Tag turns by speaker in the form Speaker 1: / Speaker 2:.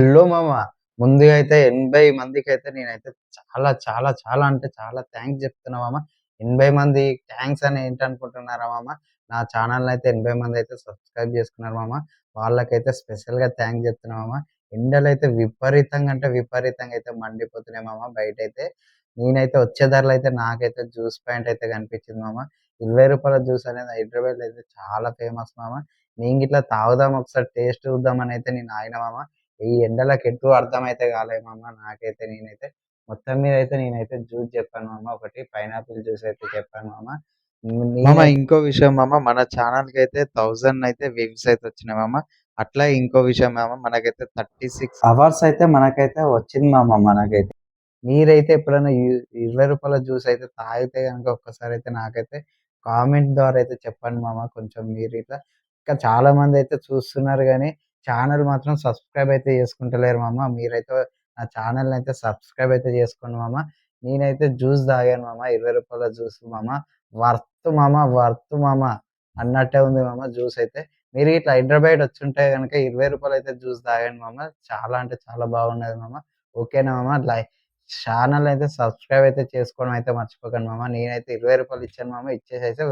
Speaker 1: Hello మామ. ముందుగా అయితే 80 మందికైతే నేనైతే చాలా, చాలా, చాలా అంటే చాలా థాంక్స్ జెప్తున్నా మామ. 80 మంది థాంక్స్ అని ఏంటనుకుంటున్నారా మామ? నా ఛానెల్‌నయితే 80 మందయితే సబ్స్క్రైబ్ జేసుకున్నారు మామ. వాళ్ళకైతే స్పెషల్‌గా థాంక్స్ జెప్తున్నా మామ. ఎండలైతే విపరీతంగా అంటే విపరీతంగా అయితే మండిపోతున్నాయి మామ బయటైతే. నేనైతే వచ్చే దారిలో అయితే నాకైతే జ్యూస్ పాయింట్ అయితే కనిపించింది మామ. రూ. 20 జ్యూస్ అనేది హైదరాబాద్‌లో అయితే చాలా ఫేమస్ మామ. నేను గిట్ల తాగుదాం ఒకసారి టేస్ట్ చూద్దామనైతే నేను ఆగిన మామ. ఈ ఎండలకి ఎటూ అర్థమైతే కాలేదు మామ నాకైతే. మొత్తం మీద అయితే నేనైతే జ్యూస్ చెప్పాను మామ. ఒకటి పైనాపిల్ జ్యూస్ అయితే చెప్పాను మామ.
Speaker 2: మామ
Speaker 1: నేనైతే
Speaker 2: ఇంకో విషయం మామ, మన ఛానల్‌కైతే 1000 అయితే వ్యూస్ అయితే వచ్చినాయి మామ. అట్లా ఇంకో విషయం మామ, మనకైతే 36
Speaker 1: అవర్స్ అయితే మనకైతే వచ్చింది మామ మనకైతే. మీరైతే ఎప్పుడైనా రూ. 20 జ్యూస్ అయితే తాగితే గనుక ఒక్కసారైతే నాకైతే కామెంట్ ద్వారా అయితే చెప్పండి మామ. కొంచెం మీరిట్లా ఇంకా చాలా మందైతే చూస్తున్నారు గానీ, ఛానెల్ మాత్రం సబ్స్క్రైబ్ అయితే చేసుకుంటలేరు మామ. మీరైతే నా ఛానెల్‌నైతే సబ్స్క్రైబ్ అయితే చేసుకోండి మామ. నేనైతే జ్యూస్ తాగాను మామ. రూ. 20 జ్యూస్ మామ. వర్త్ మామ, వర్త్ మామ అన్నట్టే ఉంది మామ జ్యూస్ అయితే. మీరు ఇట్లా హైదరాబాద్ వచ్చుంటే గనుక రూ. 20 అయితే జ్యూస్ తాగండి మామ. చాలా అంటే చాలా బాగున్నది మామ. ఓకేనా మామ. ఛానెల్ అయితే సబ్స్క్రైబ్ అయితే చేసుకోవడం అయితే మర్చిపోకండి మామ. నేనైతే రూ. 20 ఇచ్చాను మామ. ఇచ్చేసి అయితే